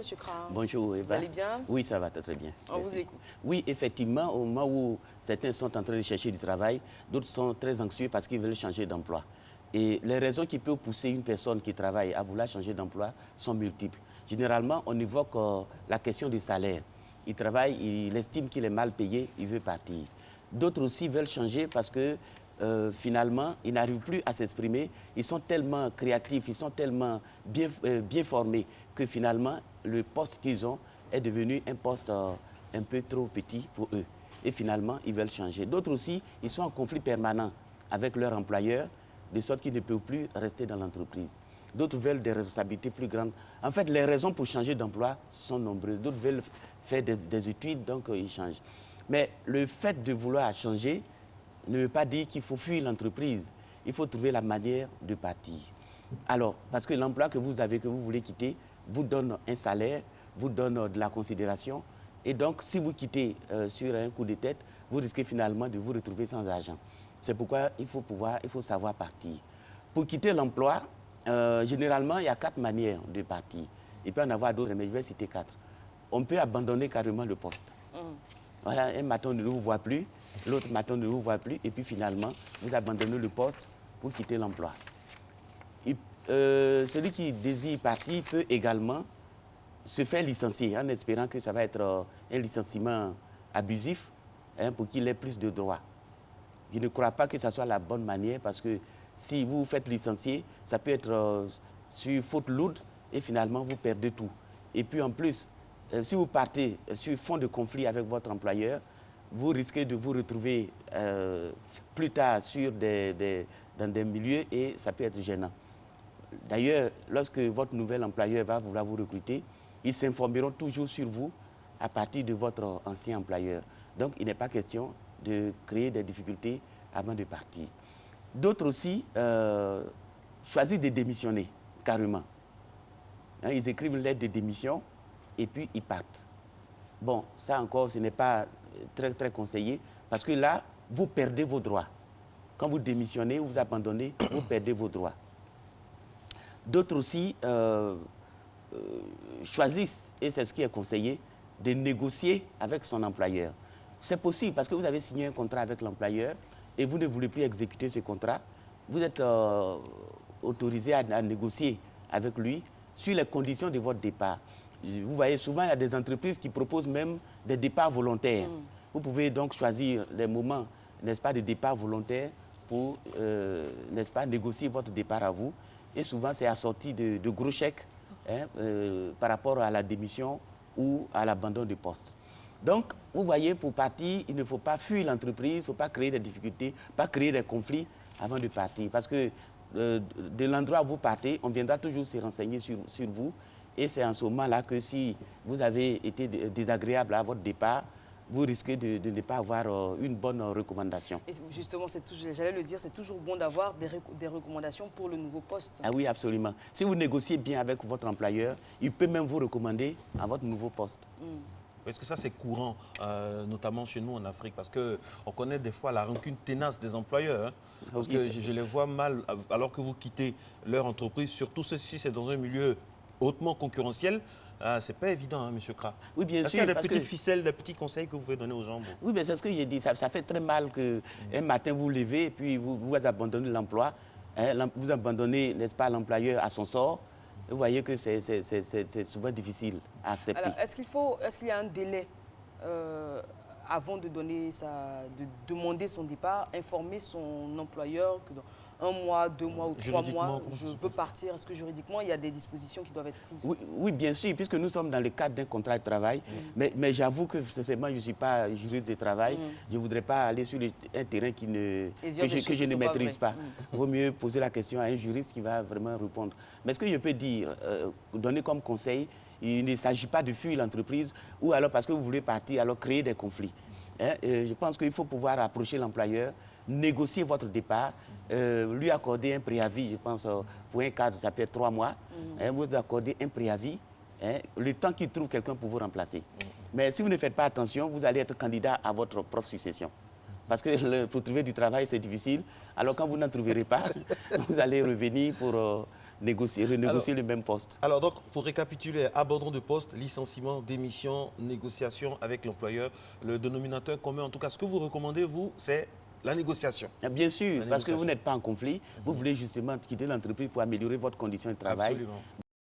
M. Kra. Bonjour, Eva. Vous allez bien? Oui, ça va très bien. On vous écoute. Oui, effectivement, au moment où certains sont en train de chercher du travail, d'autres sont très anxieux parce qu'ils veulent changer d'emploi. Et les raisons qui peuvent pousser une personne qui travaille à vouloir changer d'emploi sont multiples. Généralement, on évoque la question du salaire. Il travaille, il estime qu'il est mal payé, il veut partir. D'autres aussi veulent changer parce que finalement, ils n'arrivent plus à s'exprimer. Ils sont tellement créatifs, ils sont tellement bien formés que finalement, le poste qu'ils ont est devenu un poste un peu trop petit pour eux. Et finalement, ils veulent changer. D'autres aussi, ils sont en conflit permanent avec leur employeur, de sorte qu'ils ne peuvent plus rester dans l'entreprise. D'autres veulent des responsabilités plus grandes. En fait, les raisons pour changer d'emploi sont nombreuses. D'autres veulent faire des études, donc ils changent. Mais le fait de vouloir changer ne veut pas dire qu'il faut fuir l'entreprise. Il faut trouver la manière de partir. Alors, parce que l'emploi que vous avez, que vous voulez quitter, vous donne un salaire, vous donne de la considération. Et donc, si vous quittez sur un coup de tête, vous risquez finalement de vous retrouver sans argent. C'est pourquoi il faut savoir partir. Pour quitter l'emploi, généralement, il y a 4 manières de partir. Il peut y en avoir d'autres, mais je vais citer 4. On peut abandonner carrément le poste. Voilà, un matin, on ne vous voit plus, l'autre matin, on ne vous voit plus, et puis finalement, vous abandonnez le poste pour quitter l'emploi. Celui qui désire partir peut également se faire licencier en espérant que ça va être un licenciement abusif pour qu'il ait plus de droits. Je ne crois pas que ce soit la bonne manière parce que si vous vous faites licencier, ça peut être sur faute lourde et finalement vous perdez tout. Et puis en plus, si vous partez sur fond de conflit avec votre employeur, vous risquez de vous retrouver plus tard dans des milieux et ça peut être gênant. D'ailleurs, lorsque votre nouvel employeur va vouloir vous recruter, ils s'informeront toujours sur vous à partir de votre ancien employeur. Donc, il n'est pas question de créer des difficultés avant de partir. D'autres aussi choisissent de démissionner, carrément. Ils écrivent une lettre de démission et puis ils partent. Bon, ça encore, ce n'est pas très conseillé parce que là, vous perdez vos droits. Quand vous démissionnez, vous abandonnez, vous perdez vos droits. D'autres aussi choisissent, et c'est ce qui est conseillé, de négocier avec son employeur. C'est possible parce que vous avez signé un contrat avec l'employeur et vous ne voulez plus exécuter ce contrat. Vous êtes autorisé à négocier avec lui sur les conditions de votre départ. Vous voyez, souvent, il y a des entreprises qui proposent même des départs volontaires. Vous pouvez donc choisir les moments, n'est-ce pas, de départ volontaire pour, n'est-ce pas, négocier votre départ à vous. Et souvent, c'est assorti de gros chèques par rapport à la démission ou à l'abandon du poste. Donc, vous voyez, pour partir, il ne faut pas fuir l'entreprise, il ne faut pas créer des difficultés, pas créer des conflits avant de partir. Parce que de l'endroit où vous partez, on viendra toujours se renseigner sur vous. Et c'est en ce moment-là que si vous avez été désagréable à votre départ, vous risquez de ne pas avoir une bonne recommandation. Et justement, j'allais le dire, c'est toujours bon d'avoir des recommandations pour le nouveau poste. Ah oui, absolument. Si vous négociez bien avec votre employeur, il peut même vous recommander à votre nouveau poste. Est-ce que ça, c'est courant, notamment chez nous en Afrique? Parce qu'on connaît des fois la rancune ténace des employeurs. Parce que je les vois mal, alors que vous quittez leur entreprise, surtout si c'est dans un milieu hautement concurrentiel. C'est pas évident, M. Kra. Oui, bien sûr. Est-ce qu'il y a des petites ficelles, des petits conseils que vous pouvez donner aux gens? Oui, mais c'est ce que j'ai dit. Ça fait très mal qu'un matin, vous levez et puis vous abandonnez l'emploi. Vous abandonnez, n'est-ce pas, l'employeur à son sort. Vous voyez que c'est souvent difficile à accepter. Alors, est-ce qu'il y a un délai avant de demander son départ, informer son employeur que dans 1 mois, 2 mois ou 3 mois, je veux partir? Est-ce que juridiquement, il y a des dispositions qui doivent être prises? Oui, bien sûr, puisque nous sommes dans le cadre d'un contrat de travail. Mais j'avoue que sincèrement, je ne suis pas juriste de travail. Je ne voudrais pas aller sur un terrain que je ne maîtrise pas. Il vaut mieux poser la question à un juriste qui va vraiment répondre. Mais ce que je peux dire, donner comme conseil, il ne s'agit pas de fuir l'entreprise ou alors parce que vous voulez partir, alors créer des conflits. Je pense qu'il faut pouvoir approcher l'employeur, négocier votre départ, lui accorder un préavis, je pense, pour un cadre, ça peut être 3 mois. Vous accordez un préavis, le temps qu'il trouve quelqu'un pour vous remplacer. Mais si vous ne faites pas attention, vous allez être candidat à votre propre succession. Parce que pour trouver du travail, c'est difficile. Alors quand vous n'en trouverez pas, vous allez revenir pour renégocier le même poste. Alors donc, pour récapituler, abandon de poste, licenciement, démission, négociation avec l'employeur, le dénominateur commun, en tout cas, ce que vous recommandez, vous, c'est la négociation. Bien sûr, parce que vous n'êtes pas en conflit, vous voulez justement quitter l'entreprise pour améliorer votre condition de travail. Absolument.